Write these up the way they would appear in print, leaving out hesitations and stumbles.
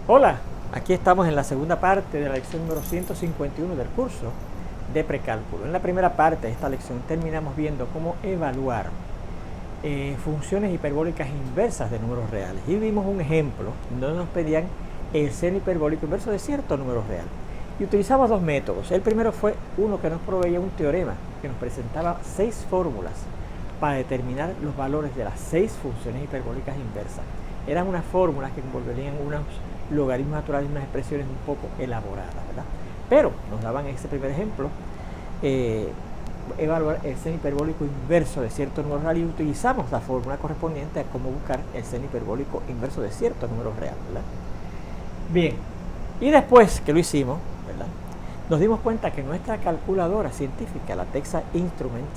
Hola, aquí estamos en la segunda parte de la lección número 151 del curso de precálculo. En la primera parte de esta lección terminamos viendo cómo evaluar funciones hiperbólicas inversas de números reales. Y vimos un ejemplo donde nos pedían el seno hiperbólico inverso de cierto número real. Y utilizamos dos métodos. El primero fue uno que nos proveía un teorema que nos presentaba 6 fórmulas para determinar los valores de las 6 funciones hiperbólicas inversas. Eran unas fórmulas que envolverían unos logaritmos naturales y unas expresiones un poco elaboradas, ¿verdad? Pero nos daban ese primer ejemplo, evaluar el seno hiperbólico inverso de cierto número real, y utilizamos la fórmula correspondiente a cómo buscar el seno hiperbólico inverso de cierto número real, ¿verdad? Bien, y después que lo hicimos, ¿verdad?, nos dimos cuenta que nuestra calculadora científica, la Texas Instrument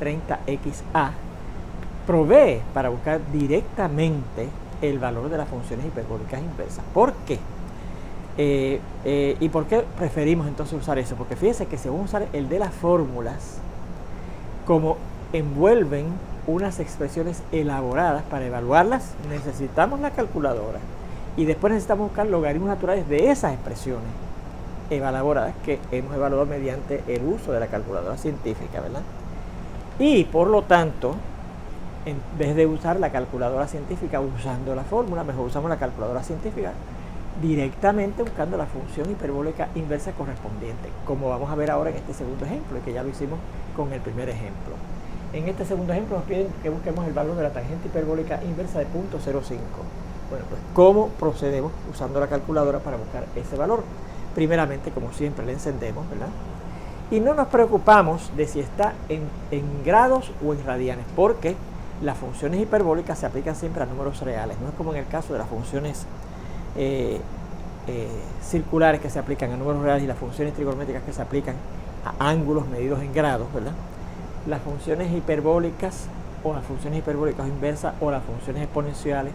30XA, provee para buscar directamente el valor de las funciones hiperbólicas inversas. ¿Por qué? ¿Y por qué preferimos entonces usar eso? Porque fíjense que si vamos a usar el de las fórmulas, como envuelven unas expresiones elaboradas, para evaluarlas necesitamos la calculadora, y después necesitamos buscar logaritmos naturales de esas expresiones elaboradas que hemos evaluado mediante el uso de la calculadora científica, ¿verdad? Y por lo tanto, en vez de usar la calculadora científica usando la fórmula, mejor usamos la calculadora científica directamente buscando la función hiperbólica inversa correspondiente, como vamos a ver ahora en este segundo ejemplo, y que ya lo hicimos con el primer ejemplo. En este segundo ejemplo nos piden que busquemos el valor de la tangente hiperbólica inversa de 0.05. Bueno, pues ¿cómo procedemos usando la calculadora para buscar ese valor? Primeramente, como siempre, le encendemos, ¿verdad? Y no nos preocupamos de si está en grados o en radianes, porque las funciones hiperbólicas se aplican siempre a números reales. No es como en el caso de las funciones circulares que se aplican a números reales y las funciones trigonométricas que se aplican a ángulos medidos en grados, ¿verdad? Las funciones hiperbólicas o las funciones hiperbólicas inversas o las funciones exponenciales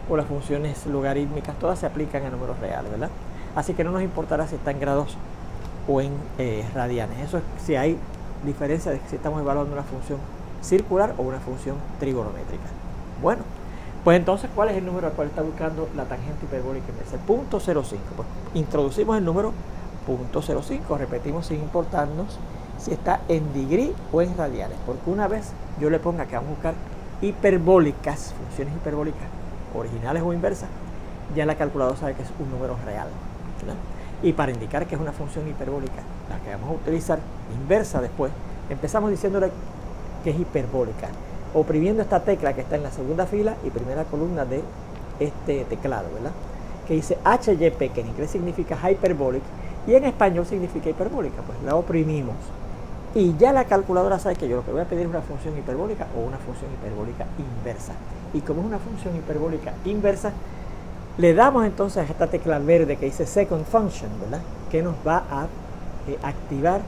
o las funciones logarítmicas, todas se aplican a números reales, ¿verdad? Así que no nos importará si está en grados o en radianes. Eso es si hay diferencia de si estamos evaluando una función circular o una función trigonométrica. Bueno, pues entonces, ¿cuál es el número al cual está buscando la tangente hiperbólica inversa? 0.05. Pues introducimos el número 0.05, repetimos sin importarnos si está en degree o en radianes, porque una vez yo le ponga que vamos a buscar hiperbólicas, funciones hiperbólicas originales o inversas, ya la calculadora sabe que es un número real, ¿verdad? Y para indicar que es una función hiperbólica, la que vamos a utilizar inversa después, empezamos diciéndole que es hiperbólica, oprimiendo esta tecla que está en la segunda fila y primera columna de este teclado, ¿verdad?, que dice HYP, que en inglés significa hyperbolic y en español significa hiperbólica. Pues la oprimimos y ya la calculadora sabe que yo lo que voy a pedir es una función hiperbólica o una función hiperbólica inversa. Y como es una función hiperbólica inversa, le damos entonces a esta tecla verde que dice second function, ¿verdad?, que nos va a activar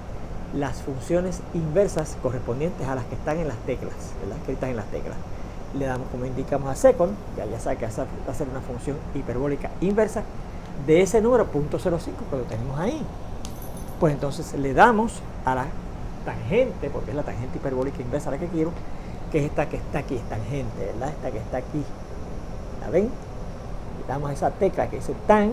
las funciones inversas correspondientes a las que están en las teclas, ¿verdad?, escritas en las teclas. Le damos, como indicamos, a second, ya sabe que va a ser una función hiperbólica inversa de ese número 0.05 que lo tenemos ahí. Pues entonces le damos a la tangente, porque es la tangente hiperbólica inversa la que quiero, que es esta que está aquí, es tangente, ¿verdad?, esta que está aquí. ¿La ven? Le damos a esa tecla que dice tan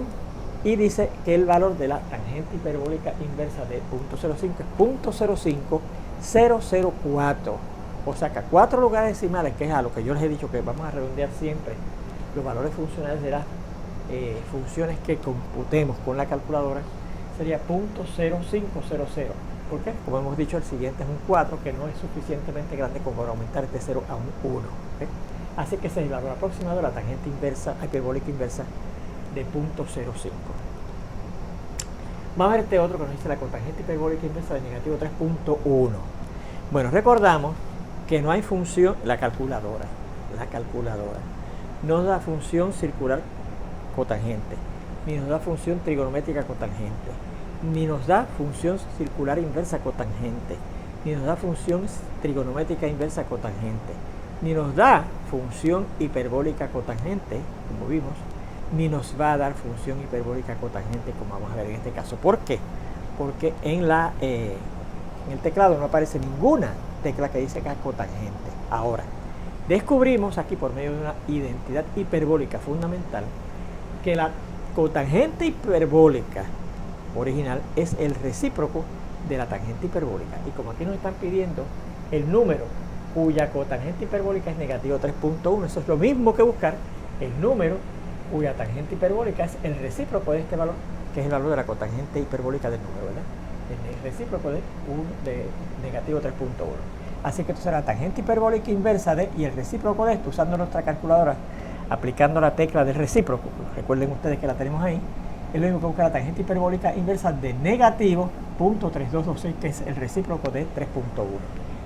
y dice que el valor de la tangente hiperbólica inversa de 0.05 es 0.004. O sea que a 4 lugares decimales, que es a lo que yo les he dicho que vamos a redondear siempre los valores funcionales de las funciones que computemos con la calculadora, sería 0.0500. ¿Por qué? Como hemos dicho, el siguiente es un 4, que no es suficientemente grande como para aumentar este 0 a un 1. ¿Okay? Así que ese es el valor aproximado de la tangente inversa, hiperbólica inversa de 0.05. Vamos a ver este otro que nos dice la cotangente hiperbólica inversa de negativo 3.1. Bueno, recordamos que no hay función, la calculadora no da función circular cotangente, ni nos da función trigonométrica cotangente, ni nos da función circular inversa cotangente, ni nos da función trigonométrica inversa cotangente, ni nos da función hiperbólica cotangente, como vimos, ni nos va a dar función hiperbólica cotangente, como vamos a ver en este caso. ¿Por qué? Porque en el teclado no aparece ninguna tecla que dice acá cotangente. Ahora, descubrimos aquí por medio de una identidad hiperbólica fundamental que la cotangente hiperbólica original es el recíproco de la tangente hiperbólica. Y como aquí nos están pidiendo el número cuya cotangente hiperbólica es negativo 3.1, eso es lo mismo que buscar el número cuya tangente hiperbólica es el recíproco de este valor, que es el valor de la cotangente hiperbólica del número, ¿verdad? El recíproco de negativo 3.1. Así que esto será la tangente hiperbólica inversa de, y el recíproco de esto, usando nuestra calculadora, aplicando la tecla del recíproco, recuerden ustedes que la tenemos ahí, es lo mismo que buscar la tangente hiperbólica inversa de negativo 0.3226, que es el recíproco de 3.1.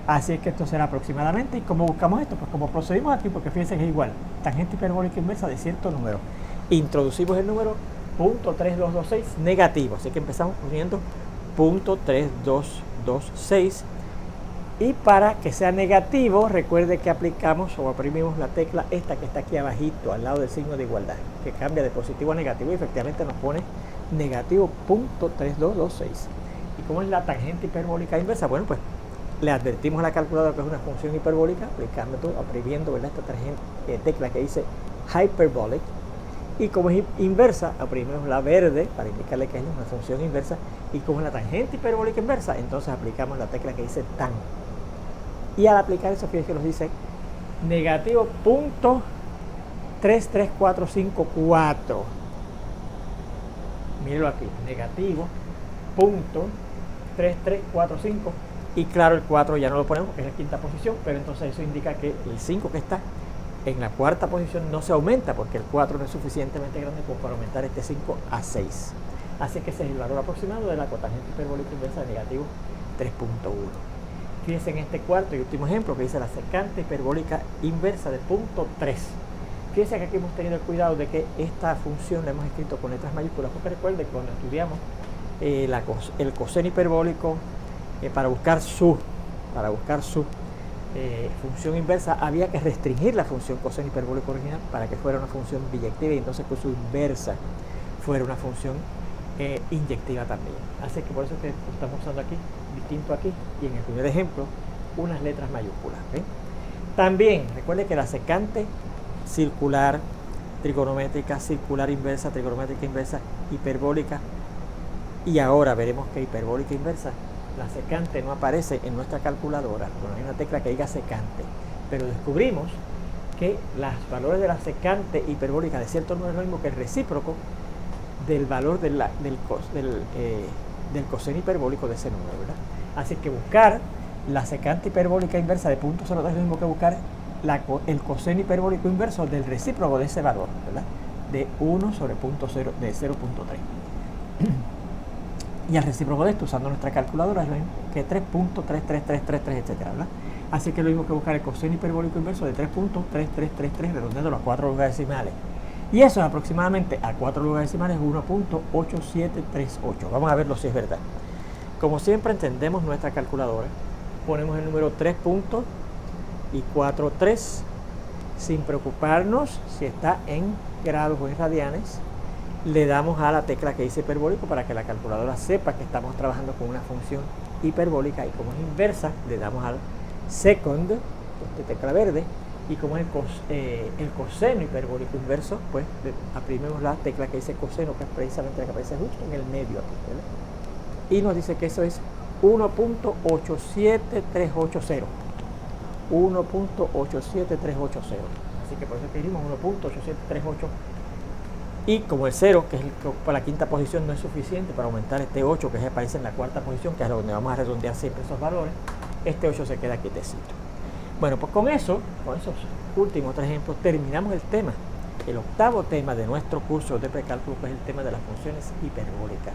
Así es que esto será aproximadamente. ¿Y cómo buscamos esto? Pues como procedimos aquí, porque fíjense que es igual, tangente hiperbólica inversa de cierto número. Introducimos el número 0.3226 negativo, así que empezamos poniendo 0.3226. Y para que sea negativo, recuerde que aplicamos o oprimimos la tecla esta que está aquí abajito, al lado del signo de igualdad, que cambia de positivo a negativo y efectivamente nos pone negativo 0.3226. ¿Y cómo es la tangente hiperbólica inversa? Bueno, pues le advertimos a la calculadora que es una función hiperbólica, oprimiendo, ¿verdad?, esta tecla que dice hyperbolic. Y como es inversa, oprimimos la verde para indicarle que es una función inversa. Y como es la tangente hiperbólica inversa, entonces aplicamos la tecla que dice tan. Y al aplicar eso, fíjense que nos dice negativo 0.33454. Mírenlo aquí, negativo 0.3345. Y claro, el 4 ya no lo ponemos, que es la quinta posición, pero entonces eso indica que el 5 que está en la cuarta posición no se aumenta, porque el 4 no es suficientemente grande como para aumentar este 5 a 6. Así que ese es el valor aproximado de la cotangente hiperbólica inversa de negativo 3.1. Fíjense en este cuarto y último ejemplo que dice la secante hiperbólica inversa de 0.3. Fíjense que aquí hemos tenido el cuidado de que esta función la hemos escrito con letras mayúsculas, porque recuerden que cuando estudiamos el coseno hiperbólico para buscar su función inversa, había que restringir la función coseno hiperbólico original para que fuera una función biyectiva y entonces que su inversa fuera una función inyectiva también. Así que por eso es que estamos usando aquí, distinto aquí, y en el primer ejemplo, unas letras mayúsculas. ¿Ven? También recuerde que la secante circular, trigonométrica, circular inversa, trigonométrica inversa, hiperbólica, y ahora veremos que hiperbólica inversa, la secante no aparece en nuestra calculadora, no hay una tecla que diga secante, pero descubrimos que los valores de la secante hiperbólica de cierto número es lo mismo que el recíproco del valor del coseno hiperbólico de ese número, ¿verdad? Así que buscar la secante hiperbólica inversa de 0.02 es lo mismo que buscar el coseno hiperbólico inverso del recíproco de ese valor, ¿verdad? De 1 sobre 0.3. Y el recíproco de esto, usando nuestra calculadora, es lo mismo que 3.33333, etcétera, ¿verdad? Así que es lo mismo que buscar el coseno hiperbólico inverso de 3.3333, redondeando a 4 lugares decimales. Y eso es aproximadamente a 4 lugares decimales 1.8738. Vamos a verlo si es verdad. Como siempre entendemos nuestra calculadora, ponemos el número 3 puntos y 4,3 sin preocuparnos si está en grados o en radianes. Le damos a la tecla que dice hiperbólico para que la calculadora sepa que estamos trabajando con una función hiperbólica, y como es inversa, le damos al second, tecla verde, y como es el coseno hiperbólico inverso, pues aprimimos la tecla que dice coseno, que es precisamente la que aparece justo en el medio aquí, ¿verdad? Y nos dice que eso es 1.87380. 1.87380. Así que por eso escribimos 1.8738. Y como el 0, que es para la quinta posición, no es suficiente para aumentar este 8 que aparece en la cuarta posición, que es donde vamos a redondear siempre esos valores, este 8 se queda quietecito. Bueno, pues con esos últimos 3 ejemplos, terminamos el tema, el octavo tema de nuestro curso de precálculo, que es el tema de las funciones hiperbólicas.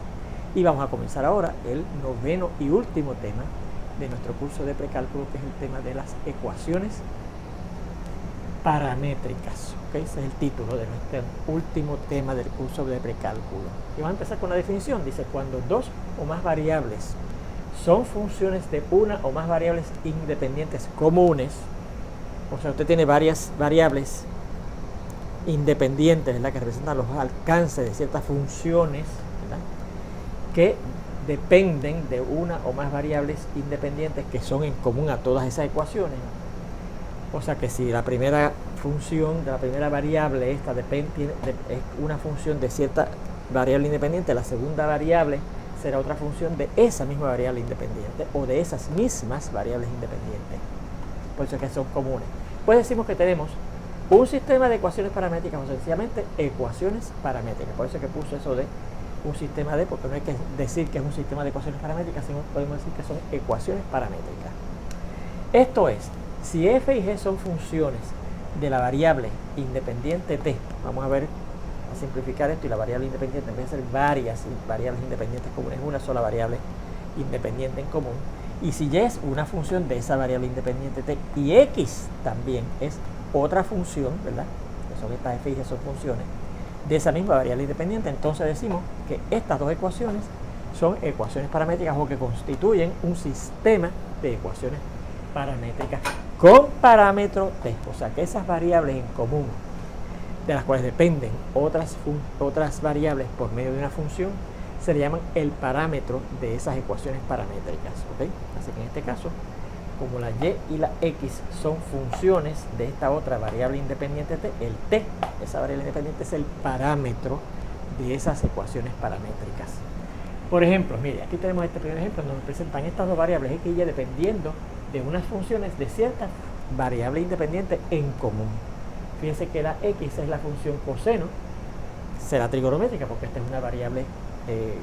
Y vamos a comenzar ahora el noveno y último tema de nuestro curso de precálculo, que es el tema de las ecuaciones paramétricas. ¿Okay? Ese es el título de nuestro último tema del curso de precálculo. Y vamos a empezar con la definición. Dice, cuando dos o más variables son funciones de una o más variables independientes comunes, o sea, usted tiene varias variables independientes, ¿verdad?, que representan los alcances de ciertas funciones, ¿verdad?, que dependen de una o más variables independientes que son en común a todas esas ecuaciones. O sea que si la primera función de la primera variable, esta depende, es una función de cierta variable independiente, la segunda variable será otra función de esa misma variable independiente o de esas mismas variables independientes. Por eso es que son comunes. Pues decimos que tenemos un sistema de ecuaciones paramétricas o sencillamente ecuaciones paramétricas. Por eso es que puse eso de un sistema de, porque no hay que decir que es un sistema de ecuaciones paramétricas, sino podemos decir que son ecuaciones paramétricas. Esto es, si f y g son funciones de la variable independiente t, vamos a ver, a simplificar esto, y la variable independiente en vez de ser varias variables independientes comunes, una sola variable independiente en común, y si y es una función de esa variable independiente t y x también es otra función, ¿verdad? Que son estas f y g son funciones de esa misma variable independiente, entonces decimos que estas dos ecuaciones son ecuaciones paramétricas o que constituyen un sistema de ecuaciones paramétricas con parámetro t, o sea que esas variables en común de las cuales dependen otras variables por medio de una función se le llaman el parámetro de esas ecuaciones paramétricas, ¿ok? Así que en este caso, como la y y la x son funciones de esta otra variable independiente t, el t, esa variable independiente, es el parámetro de esas ecuaciones paramétricas. Por ejemplo, mire, aquí tenemos este primer ejemplo donde nos presentan estas dos variables x y y dependiendo de unas funciones de cierta variable independiente en común. Fíjense que la x es la función coseno, será trigonométrica porque esta es una variable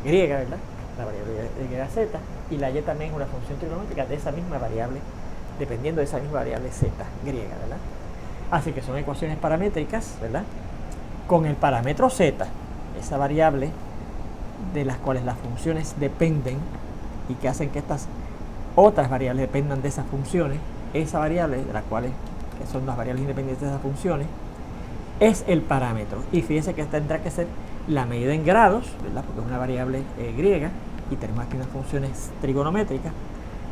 griega, ¿verdad? La variable griega z, y la y también es una función trigonométrica de esa misma variable, dependiendo de esa misma variable z griega, ¿verdad? Así que son ecuaciones paramétricas, ¿verdad? Con el parámetro z, esa variable de las cuales las funciones dependen y que hacen que estas otras variables dependan de esas funciones, esa variable de las cuales, que son las variables independientes de esas funciones, es el parámetro. Y fíjense que tendrá que ser la medida en grados, ¿verdad? Porque es una variable griega y tenemos aquí unas funciones trigonométricas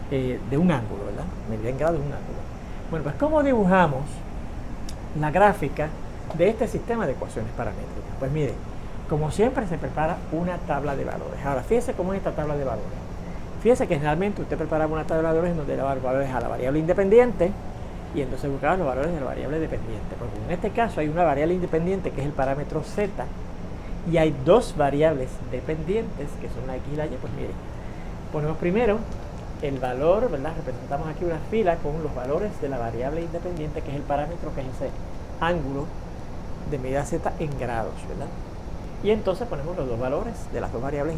de un ángulo, ¿verdad? Medida en grados de un ángulo. Bueno, pues ¿cómo dibujamos la gráfica de este sistema de ecuaciones paramétricas? Pues mire, como siempre se prepara una tabla de valores. Ahora, fíjese cómo es esta tabla de valores. Fíjese que generalmente usted preparaba una tabla de valores en donde le daba los valores a la variable independiente y entonces buscaba los valores de la variable dependiente. Porque en este caso hay una variable independiente que es el parámetro z y hay dos variables dependientes que son la x y la y. Pues mire, ponemos primero el valor, ¿verdad? Representamos aquí una fila con los valores de la variable independiente que es el parámetro, que es ese ángulo de medida z en grados, ¿verdad? Y entonces ponemos los dos valores de las dos variables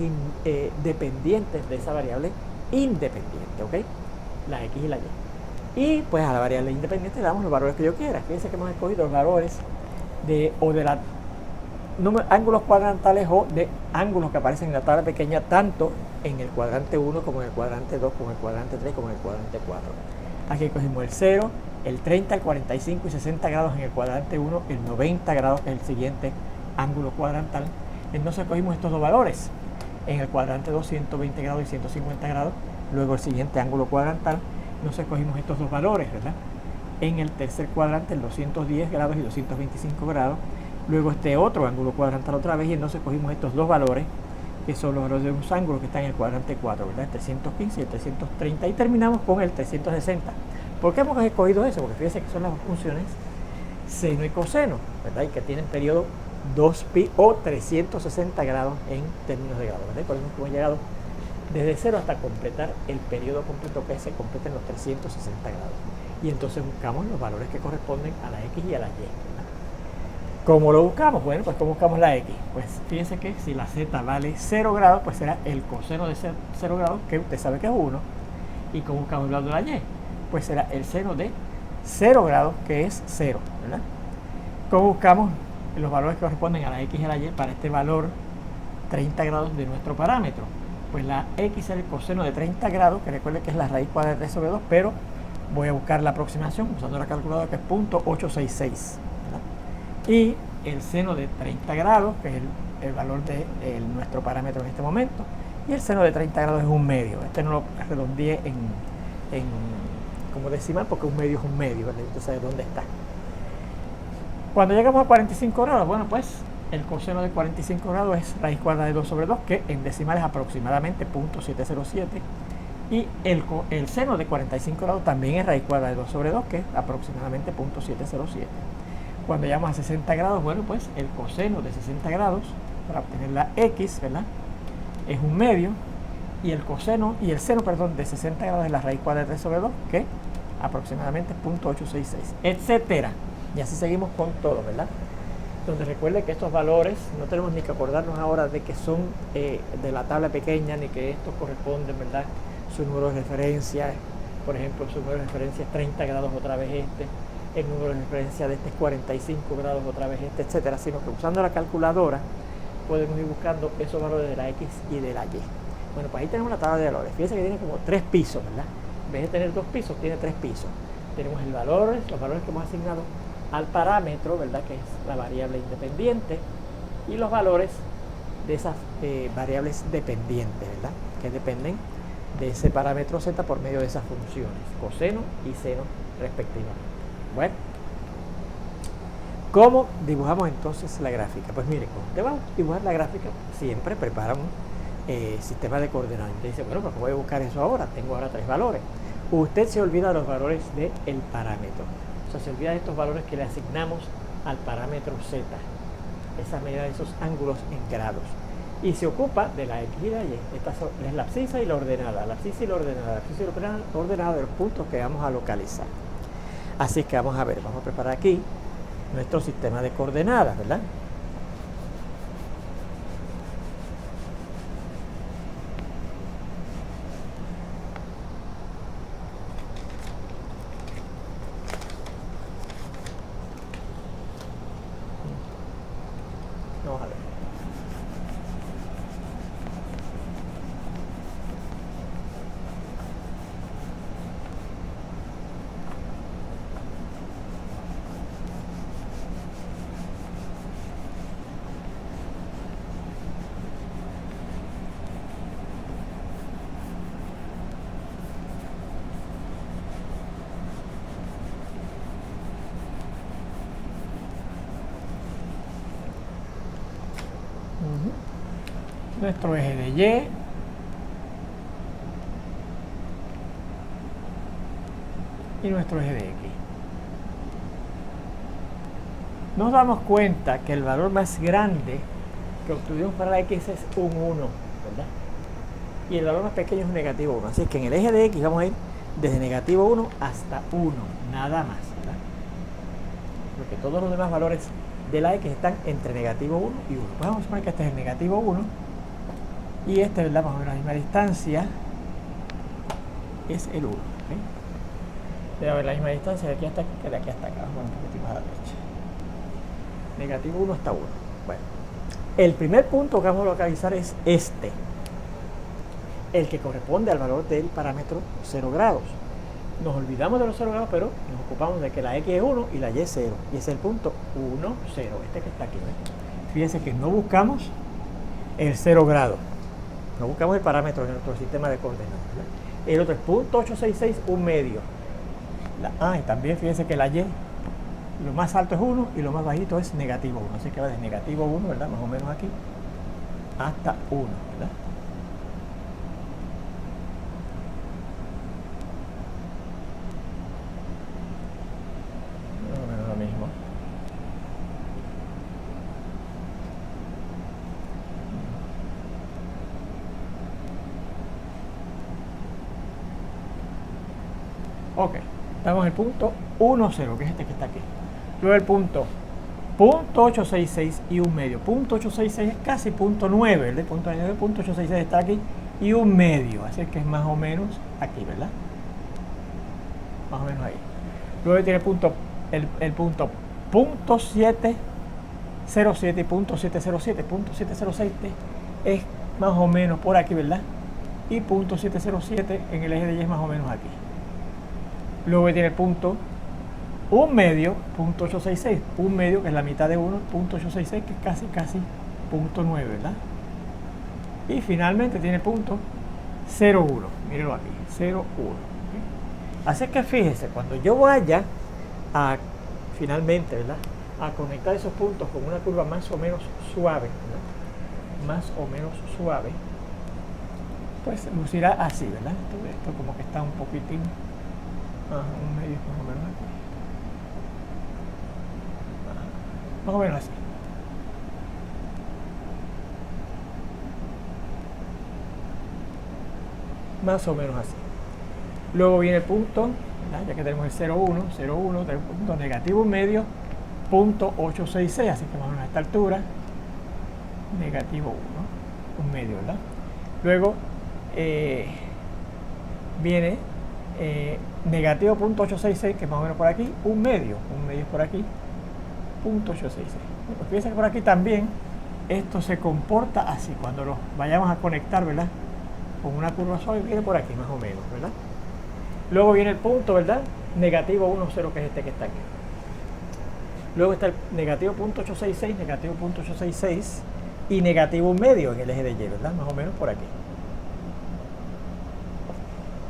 dependientes de esa variable independiente, ¿ok? La x y la y. Y pues a la variable independiente le damos los valores que yo quiera. Fíjense que hemos escogido los valores de ángulos cuadrantales o de ángulos que aparecen en la tabla pequeña, tanto en el cuadrante 1 como en el cuadrante 2, como en el cuadrante 3, como en el cuadrante 4. Aquí cogimos el 0, el 30, el 45 y 60 grados en el cuadrante 1, el 90 grados en el siguiente ángulo cuadrantal. Entonces cogimos estos dos valores. En el cuadrante 2, 120 grados y 150 grados. Luego el siguiente ángulo cuadrantal. Entonces cogimos estos dos valores, ¿verdad? En el tercer cuadrante, el 210 grados y 225 grados. Luego este otro ángulo cuadrantal otra vez. Y entonces cogimos estos dos valores, que son los valores de unos ángulos que están en el cuadrante 4, ¿verdad? El 315 y el 330. Y terminamos con el 360. ¿Por qué hemos escogido eso? Porque fíjense que son las funciones seno y coseno, ¿verdad? Y que tienen periodo 2pi o 360 grados en términos de grado, ¿verdad? Por eso hemos llegado desde 0 hasta completar el periodo completo que se completa en los 360 grados. Y entonces buscamos los valores que corresponden a la x y a la y, ¿verdad? ¿Cómo lo buscamos? Bueno, pues ¿cómo buscamos la x? Pues fíjense que si la z vale 0 grados, pues será el coseno de 0 grados, que usted sabe que es 1. ¿Y cómo buscamos el valor de la y? Pues será el seno de 0 grados, que es 0, ¿verdad? ¿Cómo buscamos los valores que corresponden a la x y a la y para este valor 30 grados de nuestro parámetro? Pues la x es el coseno de 30 grados, que recuerde que es la raíz cuadrada de 3 sobre 2, pero voy a buscar la aproximación usando la calculadora, que es 0.866, ¿verdad? Y el seno de 30 grados, que es el valor de nuestro parámetro en este momento, y el seno de 30 grados es un medio. Este no lo redondeé como decimal porque un medio es un medio, ¿verdad? Usted sabe dónde está. Cuando llegamos a 45 grados, bueno, pues el coseno de 45 grados es raíz cuadrada de 2 sobre 2, que en decimal es aproximadamente 0.707. Y el seno de 45 grados también es raíz cuadrada de 2 sobre 2, que es aproximadamente 0.707. Cuando llegamos a 60 grados, bueno, pues el coseno de 60 grados, para obtener la x, ¿verdad?, es 1 medio, y el coseno, y el seno, perdón, de 60 grados es la raíz cuadrada de 3 sobre 2, que aproximadamente es 0.866, etcétera. Y así seguimos con todo, ¿verdad? Donde recuerde que estos valores no tenemos ni que acordarnos ahora de que son de la tabla pequeña, ni que estos corresponden, ¿verdad?, su número de referencia. Por ejemplo, su número de referencia es 30 grados otra vez el número de referencia de este es 45 grados otra vez etcétera, sino que usando la calculadora podemos ir buscando esos valores de la X y de la Y. Bueno, pues ahí tenemos la tabla de valores. Fíjense que tiene como 3 pisos, ¿verdad? En vez de tener 2 pisos, tiene 3 pisos. Tenemos los valores que hemos asignado al parámetro, ¿verdad?, que es la variable independiente, y los valores de esas variables dependientes, ¿verdad?, que dependen de ese parámetro z por medio de esas funciones, coseno y seno respectivamente. Bueno, ¿cómo dibujamos entonces la gráfica? Pues mire, cuando usted va a dibujar la gráfica, siempre prepara un sistema de coordenadas. Usted dice, bueno, pues voy a buscar eso ahora, tengo ahora 3 valores. Usted se olvida de los valores del parámetro, o sea, se olvida de estos valores que le asignamos al parámetro z, esa medida de esos ángulos en grados, y se ocupa de la X y la Y. Esta es la abscisa y la ordenada, la abscisa y la ordenada, la abscisa y la ordenada de los puntos que vamos a localizar. Así que vamos a ver, vamos a preparar aquí nuestro sistema de coordenadas, ¿verdad? Vamos a ver. Nuestro eje de Y, y nuestro eje de X. Nos damos cuenta que el valor más grande que obtuvimos para la X es un 1, ¿verdad? Y el valor más pequeño es un negativo 1. Así que en el eje de X vamos a ir desde negativo 1 hasta 1, nada más, ¿verdad? Porque todos los demás valores de la X están entre negativo 1 y 1. Pues vamos a suponer que este es el negativo 1 y este, ¿verdad?, más o menos la misma distancia es el 1. ¿Okay? Debe haber la misma distancia de aquí hasta aquí que de aquí hasta acá. Vamos un poquito más a la derecha. Negativo 1 hasta 1. Bueno, el primer punto que vamos a localizar es este, el que corresponde al valor del parámetro 0 grados. Nos olvidamos de los 0 grados, pero nos ocupamos de que la X es 1 y la Y es 0. Y ese es el punto 1, 0, este que está aquí, ¿ves? Fíjense que no buscamos el 0 grado, no buscamos el parámetro de nuestro sistema de coordenadas, ¿verdad? El otro es .866, un medio. Y también fíjense que la Y, lo más alto es 1 y lo más bajito es negativo 1. Así que va de negativo 1, ¿verdad?, más o menos aquí, hasta 1, ¿verdad? Más o menos lo mismo. Ok, estamos en el punto 1, 0, que es este que está aquí. Luego el punto .866 y un medio. .866 es casi .9, el de .866 está aquí y un medio, así que es más o menos aquí, ¿verdad? Más o menos ahí. Luego tiene el punto .707 y .707. .707 es más o menos por aquí, ¿verdad? Y .707 en el eje de Y es más o menos aquí. Luego tiene el punto un medio, .866, un medio que es la mitad de 1, .866 que es casi .9, ¿verdad? Y finalmente tiene punto 0,1, mírenlo aquí, 0,1. Así que fíjense, cuando yo vaya a finalmente, ¿verdad?, a conectar esos puntos con una curva más o menos suave, ¿verdad?, más o menos suave, pues lucirá así, ¿verdad? Esto como que está un poquitín, un medio más o menos aquí. Más o menos así. Más o menos así. Luego viene el punto, ¿verdad? Ya que tenemos el 0,1, 0,1, tenemos un punto negativo 1 medio, punto 866, así que más o menos a esta altura, negativo 1, 1 medio, ¿verdad? Luego viene negativo punto 866, que es más o menos por aquí, 1 medio es por aquí, punto 866. Bueno, fíjense que por aquí también esto se comporta así, cuando lo vayamos a conectar, ¿verdad? Con una curva suave, viene por aquí más o menos, ¿verdad? Luego viene el punto, ¿verdad? Negativo 1, 0, que es este que está aquí. Luego está el negativo punto 866, negativo punto 866 y negativo 1 medio en el eje de Y, ¿verdad? Más o menos por aquí.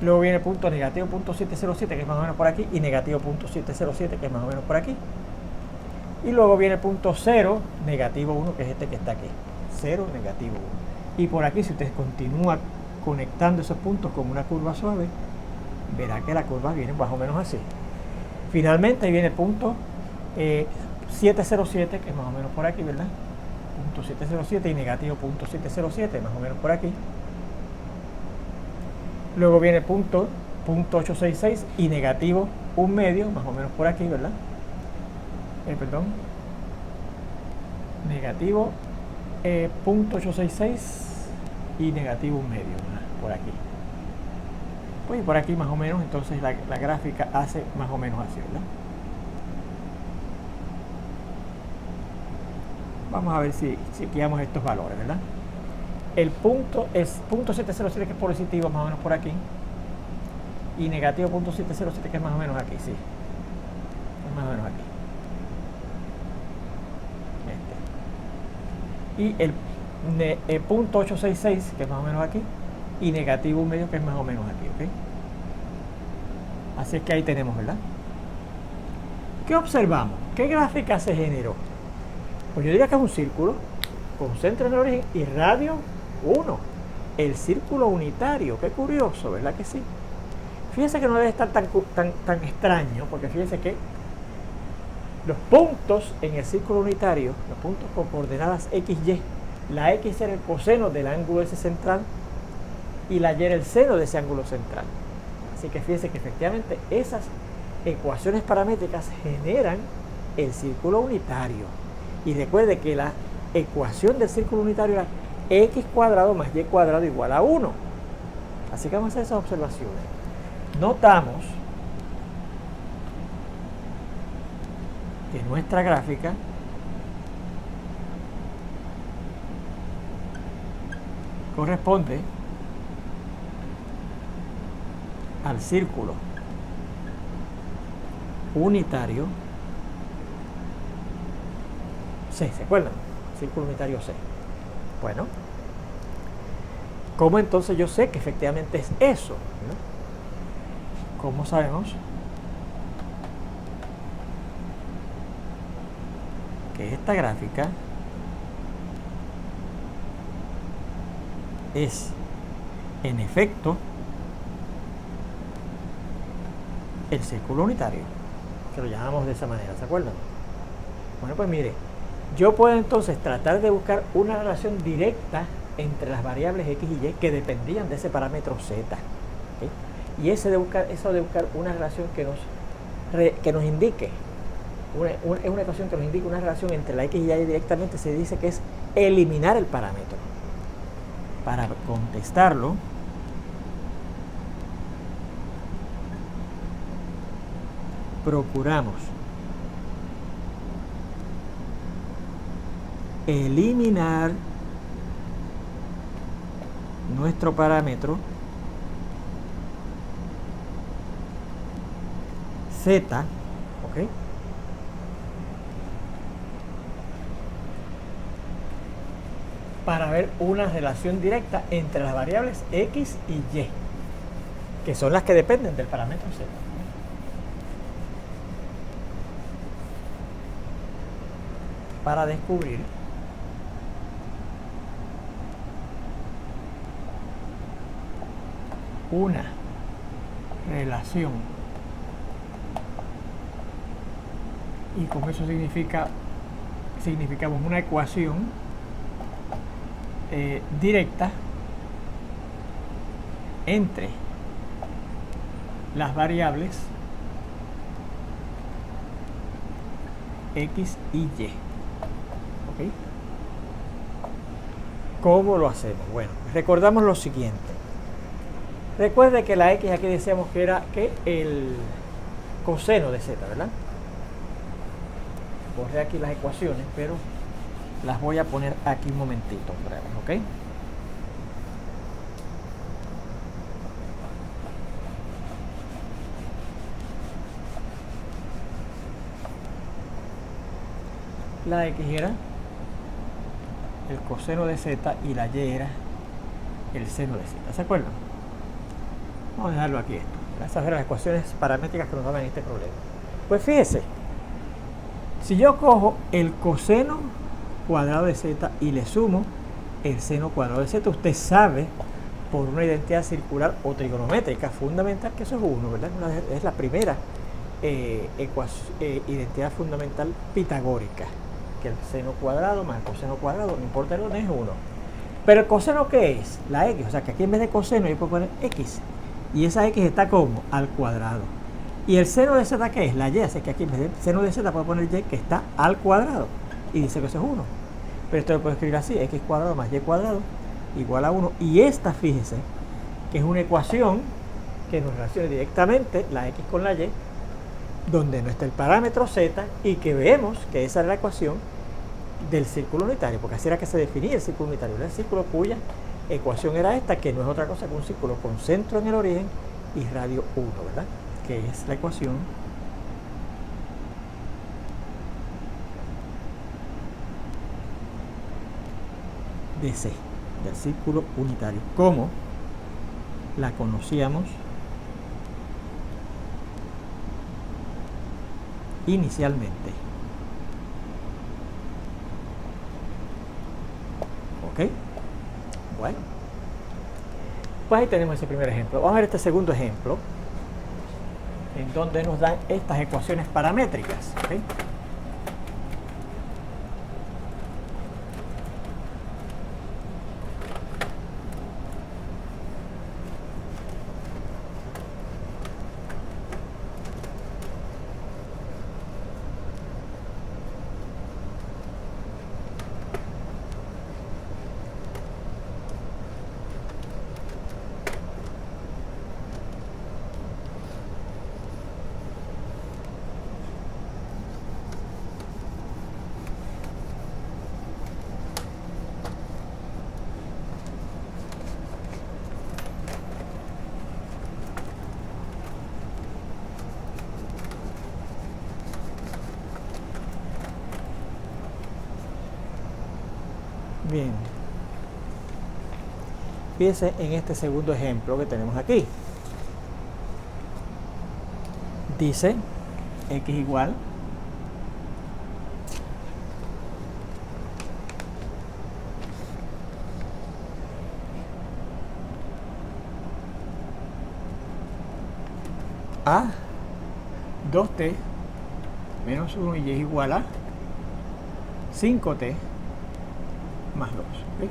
Luego viene el punto negativo punto 707, que es más o menos por aquí, y negativo punto 707, que es más o menos por aquí. Y luego viene el punto 0, negativo 1, que es este que está aquí. 0, negativo 1. Y por aquí, si usted continúa conectando esos puntos con una curva suave, verá que la curva viene más o menos así. Finalmente viene el punto 707, que es más o menos por aquí, ¿verdad? Punto 707 y negativo punto 707, más o menos por aquí. Luego viene el punto 866 y negativo 1 medio, más o menos por aquí, ¿verdad? Perdón. Negativo punto 866 y negativo 1 medio, ¿verdad? Por aquí. Pues por aquí más o menos, entonces la gráfica hace más o menos así, ¿verdad? Vamos a ver si chequeamos estos valores, ¿verdad? El punto 707, que es positivo, más o menos por aquí, y negativo punto 707, que es más o menos aquí, sí, es más o menos aquí. Y el punto 866, que es más o menos aquí, y negativo 1 medio, que es más o menos aquí, ¿ok? Así es que ahí tenemos, ¿verdad? ¿Qué observamos? ¿Qué gráfica se generó? Pues yo diría que es un círculo con centro en el origen y radio 1. El círculo unitario. Qué curioso, ¿verdad que sí? Fíjense que no debe estar tan extraño, porque fíjense que los puntos en el círculo unitario, los puntos con coordenadas x, y, la x era el coseno del ángulo ese central y la y era el seno de ese ángulo central. Así que fíjense que efectivamente esas ecuaciones paramétricas generan el círculo unitario. Y recuerde que la ecuación del círculo unitario era x cuadrado más y cuadrado igual a 1. Así que vamos a hacer esas observaciones. Notamos que nuestra gráfica corresponde al círculo unitario C, ¿se acuerdan? Círculo unitario C. Bueno, ¿cómo entonces yo sé que efectivamente es eso? ¿No? ¿Cómo sabemos que esta gráfica es en efecto el círculo unitario? Que lo llamamos de esa manera, ¿se acuerdan? Bueno, pues mire, yo puedo entonces tratar de buscar una relación directa entre las variables x y y que dependían de ese parámetro z, ¿okay? Y eso de buscar una relación que nos indique es una ecuación que nos indica una relación entre la x y y directamente, se dice que es eliminar el parámetro. Para contestarlo, procuramos eliminar nuestro parámetro z, ¿ok? Para ver una relación directa entre las variables x y y, que son las que dependen del parámetro z. Para descubrir una relación, y con eso significa significamos una ecuación directa entre las variables X y Y. ¿Ok? ¿Cómo lo hacemos? Bueno, recordamos lo siguiente. Recuerde que la X aquí decíamos que era el coseno de Z, ¿verdad? Borré aquí las ecuaciones, pero las voy a poner aquí un momentito, ¿ok? La X era el coseno de Z y la Y era el seno de Z. ¿Se acuerdan? Vamos a dejarlo aquí esto. Esas eran las ecuaciones paramétricas que nos daban este problema. Pues fíjese, si yo cojo el coseno cuadrado de Z y le sumo el seno cuadrado de Z, usted sabe por una identidad circular o trigonométrica fundamental que eso es 1, ¿verdad? Es la primera identidad fundamental pitagórica, que el seno cuadrado más el coseno cuadrado, no importa el orden, es 1. Pero el coseno, ¿qué es? La X, o sea que aquí en vez de coseno yo puedo poner X, y esa X está como al cuadrado. Y el seno de Z, ¿qué es? La Y, así que aquí en vez de seno de Z puedo poner Y, que está al cuadrado, y dice que eso es 1. Pero esto lo puedo escribir así: X cuadrado más Y cuadrado igual a 1. Y esta, fíjese, que es una ecuación que nos relaciona directamente la X con la Y, donde no está el parámetro Z, y que vemos que esa era la ecuación del círculo unitario, porque así era que se definía el círculo unitario, el círculo cuya ecuación era esta, que no es otra cosa que un círculo con centro en el origen y radio 1, ¿verdad? Que es la ecuación de C, del círculo unitario, como la conocíamos inicialmente. ¿Ok? Bueno, pues ahí tenemos ese primer ejemplo. Vamos a ver este segundo ejemplo, en donde nos dan estas ecuaciones paramétricas. ¿Ok? Bien, fíjense en este segundo ejemplo que tenemos aquí. Dice X igual a 2t menos 1 y es igual a 5t más 2. ¿Okay?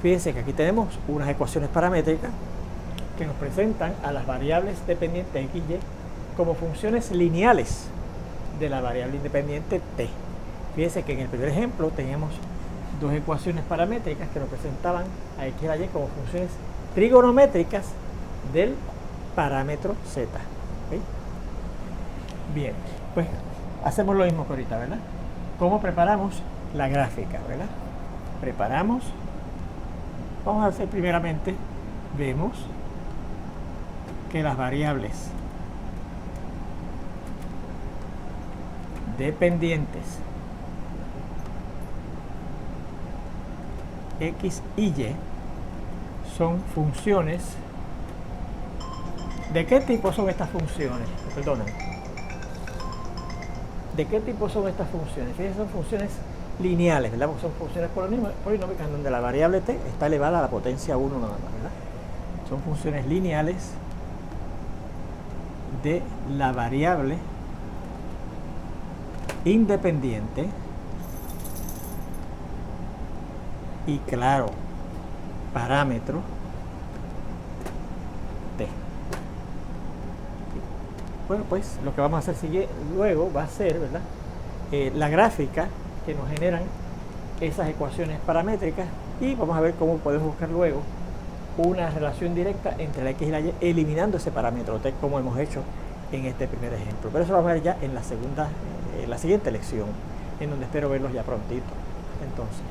Fíjense que aquí tenemos unas ecuaciones paramétricas que nos presentan a las variables dependientes X y Y como funciones lineales de la variable independiente t. Fíjense que en el primer ejemplo teníamos dos ecuaciones paramétricas que nos presentaban a X y a Y como funciones trigonométricas del parámetro z. ¿Okay? Bien, pues hacemos lo mismo que ahorita, ¿verdad? ¿Cómo preparamos la gráfica, verdad? Preparamos, vamos a hacer primeramente, vemos que las variables dependientes X y Y son funciones. ¿De qué tipo son estas funciones? Perdonen. ¿De qué tipo son estas funciones? Fíjense, son funciones lineales, ¿verdad? Porque son funciones polinómicas donde la variable t está elevada a la potencia 1 nada más, ¿verdad? Son funciones lineales de la variable independiente y claro parámetro t. Bueno, pues lo que vamos a hacer luego va a ser, ¿verdad? La gráfica que nos generan esas ecuaciones paramétricas, y vamos a ver cómo podemos buscar luego una relación directa entre la x y la y eliminando ese parámetro t, como hemos hecho en este primer ejemplo. Pero eso lo vamos a ver ya en la siguiente lección, en donde espero verlos ya prontito. Entonces